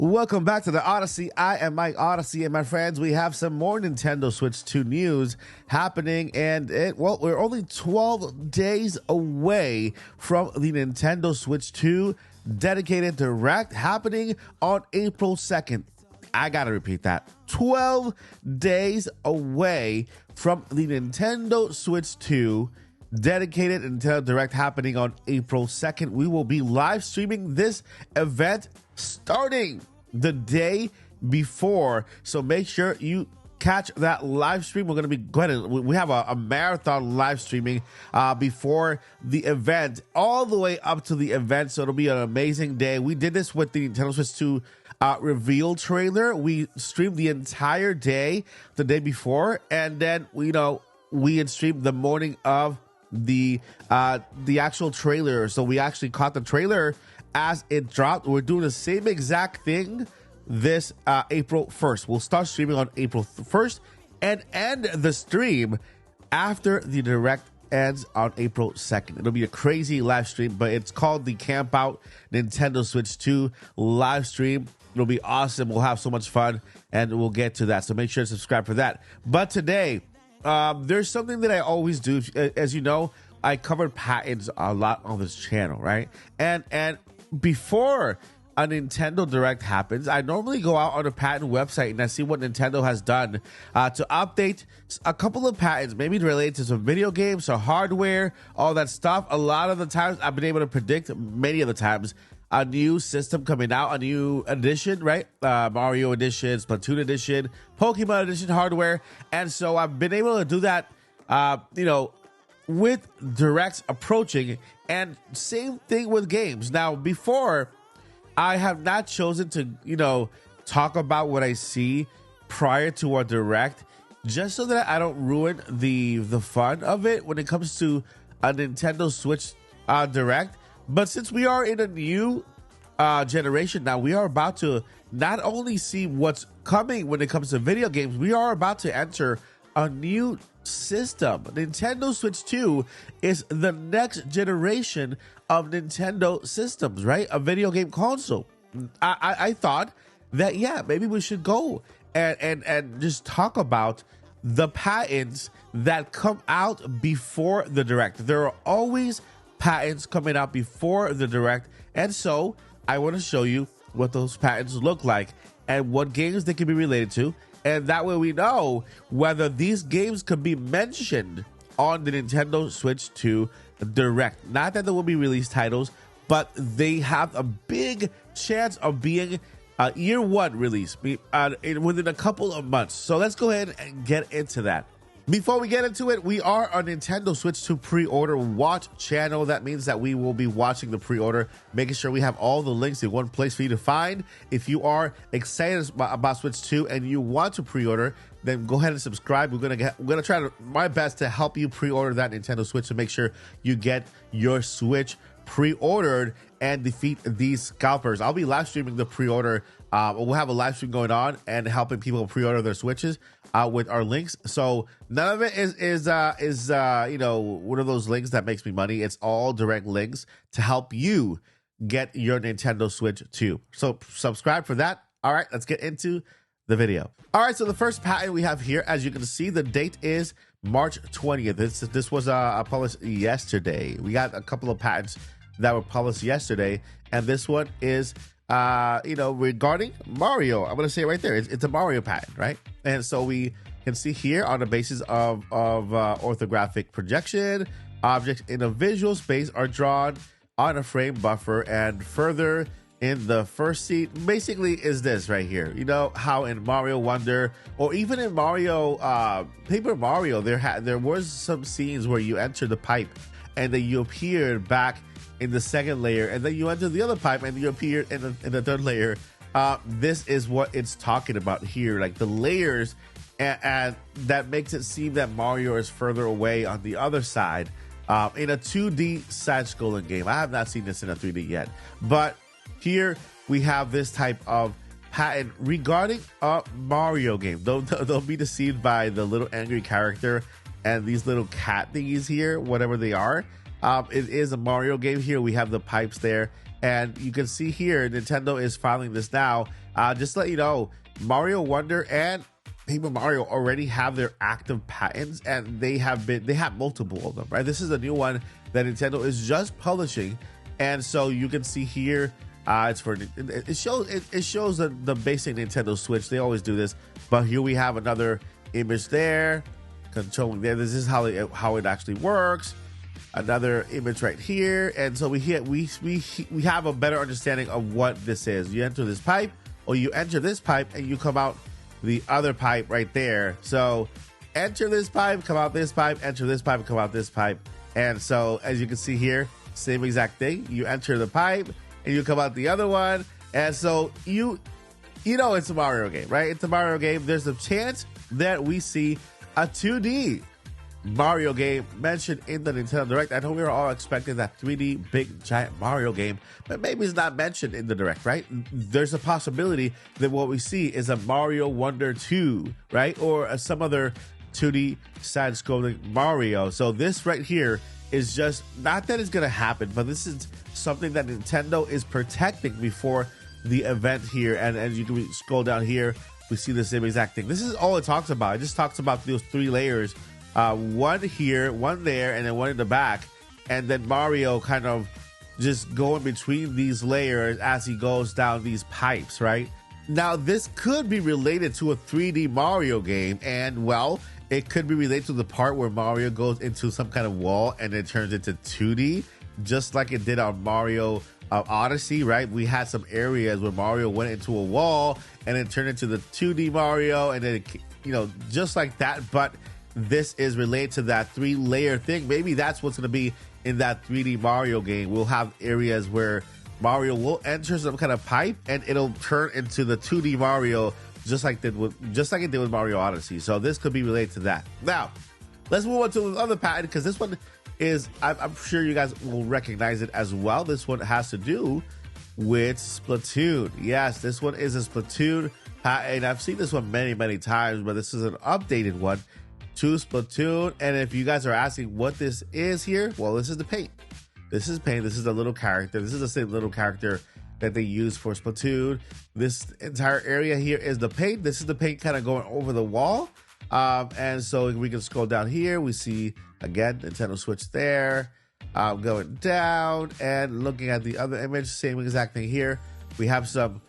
Welcome back to the Odyssey. I am Mike Odyssey, and my friends, we have some more Nintendo Switch 2 news happening, and we're only 12 days away from the Nintendo Switch 2 dedicated direct happening on April 2nd. I gotta repeat that. 12 days away from the Nintendo Switch 2 dedicated Nintendo Direct happening on April 2nd. We will be live streaming this event starting the day before. So make sure you catch that live stream. We're going to be we have a marathon live streaming before the event, all the way up to the event. So it'll be an amazing day. We did this with the Nintendo Switch 2 reveal trailer. We streamed the entire day, the day before, and then we had streamed the morning of the actual trailer. So we actually caught the trailer as it dropped. We're doing the same exact thing this April 1st. We'll start streaming on April 1st and end the stream after the direct ends on April 2nd. It'll be a crazy live stream, but it's called the Camp Out Nintendo Switch 2 live stream. It'll be awesome. We'll have so much fun, and we'll get to that. So make sure to subscribe for that. But today, there's something that I always do. As you know, I covered patents a lot on this channel, right? And before a Nintendo Direct happens, I normally go out on a patent website and I see what Nintendo has done to update a couple of patents, maybe related to some video games or hardware, all that stuff. A lot of the times I've been able to predict, many of the times, a new system coming out, a new edition, right? Mario edition, Splatoon edition, Pokemon edition hardware. And so I've been able to do that, with directs approaching, and same thing with games. Now, before, I have not chosen to, talk about what I see prior to our direct, just so that I don't ruin the fun of it when it comes to a Nintendo Switch direct. But since we are in a new generation now, we are about to not only see what's coming when it comes to video games, we are about to enter a new system. Nintendo Switch 2 is the next generation of Nintendo systems, right? A video game console. I thought that, maybe we should go and just talk about the patents that come out before the direct. There are always patents coming out before the direct, and so I want to show you what those patents look like and what games they can be related to, and that way we know whether these games could be mentioned on the Nintendo Switch 2 Direct. Not that there will be release titles, but they have a big chance of being year one release within a couple of months. So let's go ahead and get into that. Before we get into it, we are a Nintendo Switch 2 pre-order watch channel. That means that we will be watching the pre-order, making sure we have all the links in one place for you to find. If you are excited about Switch 2 and you want to pre-order, then go ahead and subscribe. We're gonna try my best to help you pre-order that Nintendo Switch to make sure you get your Switch pre-ordered and defeat these scalpers. I'll be live streaming the pre-order. We'll have a live stream going on and helping people pre-order their Switches with our links. So none of it is one of those links that makes me money. It's all direct links to help you get your Nintendo Switch 2. So subscribe for that. All right, let's get into the video. All right, so the first patent we have here, as you can see, the date is March 20th. This was published yesterday. We got a couple of patents that were published yesterday, and this one is regarding Mario. I'm going to say it right there. It's a Mario patent, right? And so we can see here on the basis of orthographic projection, objects in a visual space are drawn on a frame buffer, and further in the first seat basically is this right here. You know how in Mario Wonder, or even in Mario, Paper Mario, there was some scenes where you enter the pipe and then you appeared back in the second layer, and then you enter the other pipe and you appear in the third layer. This is what it's talking about here, like the layers, and that makes it seem that Mario is further away on the other side in a 2D side-scrolling game. I have not seen this in a 3D yet, but here we have this type of patent regarding a Mario game. Don't be deceived by the little angry character and these little cat thingies here, whatever they are. It is a Mario game. Here we have the pipes there, And you can see here, Nintendo is filing this now. Just to let you know, Mario Wonder and Paper Mario already have their active patents, and they have multiple of them, right? This is a new one that Nintendo is just publishing. And so you can see here, it shows the basic Nintendo Switch. They always do this, but here we have another image there, controlling there. This is how it actually works. Another image right here, and so we have a better understanding of what this is. You enter this pipe, or you enter this pipe, and you come out the other pipe right there. So enter this pipe, come out this pipe, enter this pipe, come out this pipe. And so as you can see here, same exact thing. You enter the pipe and you come out the other one. And so you know it's a Mario game, right? It's a Mario game. There's a chance that we see a 2D Mario game mentioned in the Nintendo Direct. I know we were all expecting that 3D big giant Mario game, but maybe it's not mentioned in the Direct, right? There's a possibility that what we see is a Mario Wonder 2, right? Or some other 2D side-scrolling Mario. So this right here is just, not that it's going to happen, but this is something that Nintendo is protecting before the event here. And as you can scroll down here, we see the same exact thing. This is all it talks about. It just talks about those 3 layers. One here, one there, and then one in the back. And then Mario kind of just going between these layers as he goes down these pipes, right? Now, this could be related to a 3D Mario game. And, well, it could be related to the part where Mario goes into some kind of wall and it turns into 2D, just like it did on Mario Odyssey, right? We had some areas where Mario went into a wall and it turned into the 2D Mario, and then, just like that. But this is related to that 3-layer thing. Maybe that's what's going to be in that 3D Mario game. We'll have areas where Mario will enter some kind of pipe and it'll turn into the 2D Mario, just like it did with Mario Odyssey. So this could be related to that. Now, let's move on to the other patent, because this one is, I'm sure you guys will recognize it as well. This one has to do with Splatoon. Yes, this one is a Splatoon patent. I've seen this one many, many times, but this is an updated one to Splatoon. And if you guys are asking what this is here, well, this is the paint. This is paint. This is the little character. This is the same little character that they use for Splatoon. This entire area here is the paint. This is the paint kind of going over the wall. And so we can scroll down here. We see, again, Nintendo Switch there. Going down and looking at the other image, same exact thing here. We have some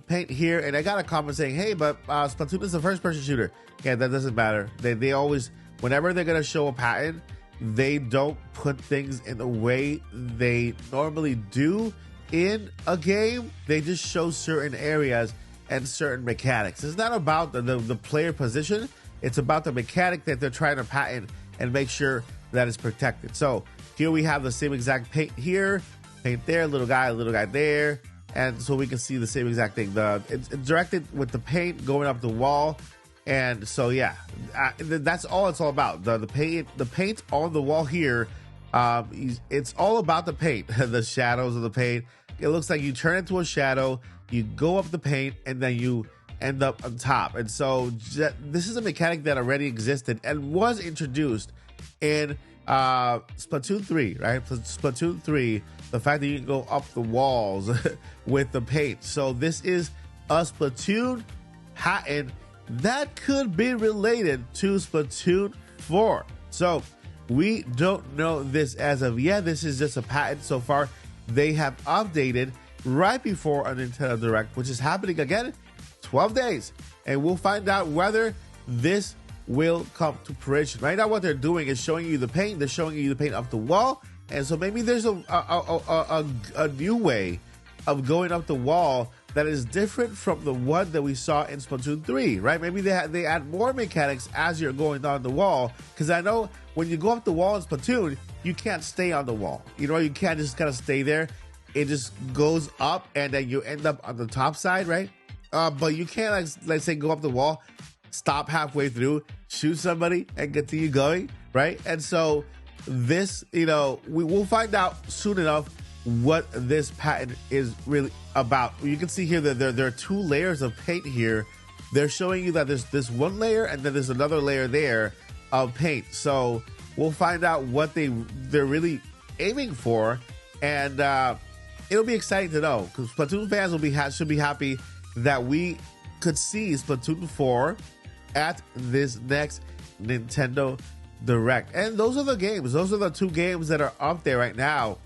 paint here, and I got a comment saying, hey, but Splatoon is a first-person shooter. Yeah, that doesn't matter. They always, whenever they're going to show a patent, they don't put things in the way they normally do in a game. They just show certain areas and certain mechanics. It's not about the player position. It's about the mechanic that they're trying to patent and make sure that it's protected. So here we have the same exact paint here, paint there, little guy there. And so we can see the same exact thing. It's directed with the paint going up the wall. And so, yeah, that's all it's all about. The paint on the wall here, it's all about the paint, the shadows of the paint. It looks like you turn into a shadow, you go up the paint, and then you end up on top. And so this is a mechanic that already existed and was introduced in Splatoon 3, right? Splatoon 3, the fact that you can go up the walls with the paint. So this is a Splatoon patent that could be related to Splatoon 4. So we don't know this as of yet. This is just a patent so far. They have updated right before a Nintendo Direct, which is happening again 12 days. And we'll find out whether this will come to fruition. Right now what they're doing is showing you the paint. They're showing you the paint up the wall. And so maybe there's a new way of going up the wall that is different from the one that we saw in Splatoon 3, right? Maybe they add more mechanics as you're going down the wall. Because I know when you go up the wall in Splatoon, you can't stay on the wall. You can't just kind of stay there. It just goes up and then you end up on the top side, right? But you can't, let's say, go up the wall, stop halfway through, shoot somebody, and continue going, right? And so this, we will find out soon enough what this patent is really about. You can see here that there are 2 layers of paint here. They're showing you that there's this one layer and then there's another layer there of paint. So we'll find out what they're really aiming for. And it'll be exciting to know, because Splatoon fans should be happy that we could see Splatoon 4 at this next Nintendo Direct. And those are the games. Those are the 2 games that are up there right now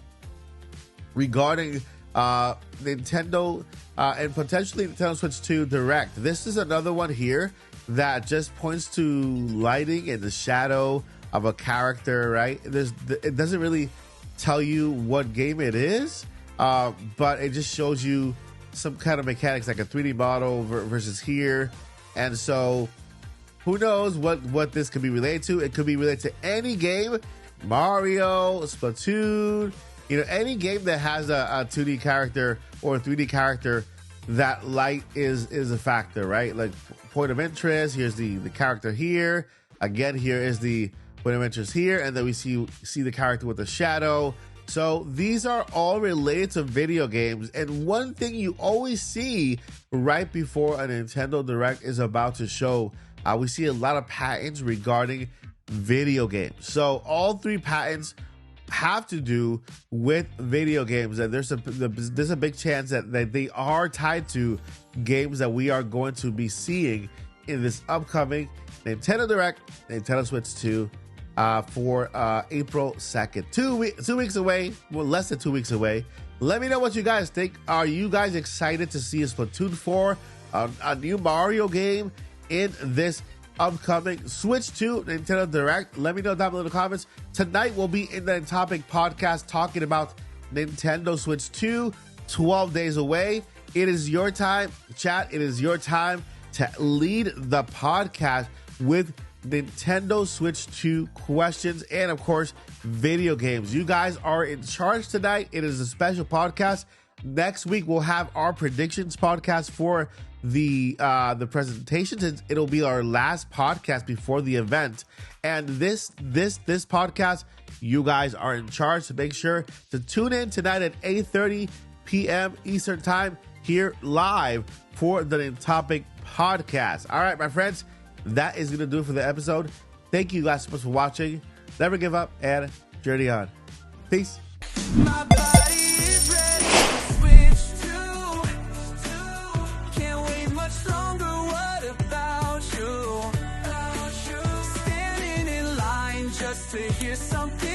regarding Nintendo and potentially Nintendo Switch 2 Direct. This is another one here that just points to lighting and the shadow of a character, right? It doesn't really tell you what game it is, but it just shows you some kind of mechanics, like a 3D model versus here. And so who knows what this could be related to. It could be related to any game, Mario, Splatoon, any game that has a 2D character or a 3D character. That light is a factor, right? Like point of interest. Here's the character here. Again, here is the point of interest here, and then we see the character with the shadow. So these are all related to video games. And one thing you always see right before a Nintendo Direct is about to show, we see a lot of patents regarding video games. So all 3 patents have to do with video games, and there's a big chance that they are tied to games that we are going to be seeing in this upcoming Nintendo Direct, Nintendo Switch 2, for April 2nd. 2 weeks away, well, less than 2 weeks away. Let me know what you guys think. Are you guys excited to see a Splatoon 4, a new Mario game in this upcoming Switch 2 Nintendo Direct? Let me know down below in the comments. Tonight we'll be in the Nintopics Podcast talking about Nintendo Switch 2, 12 days away. It is your time, chat. It is your time to lead the podcast with Nintendo Switch 2 questions and, of course, video games. You guys are in charge tonight. It is a special podcast. Next week we'll have our predictions podcast for the presentations. It'll be our last podcast before the event, and this podcast, you guys are in charge. So make sure to tune in tonight at 8:30 p.m. Eastern time here live for the Nintopics Podcast. All right, my friends, that is gonna do it for the episode. Thank you guys so much for watching. Never give up and journey on. Peace. My body is ready to switch to. Can't wait much longer. What about you? Standing in line just to hear something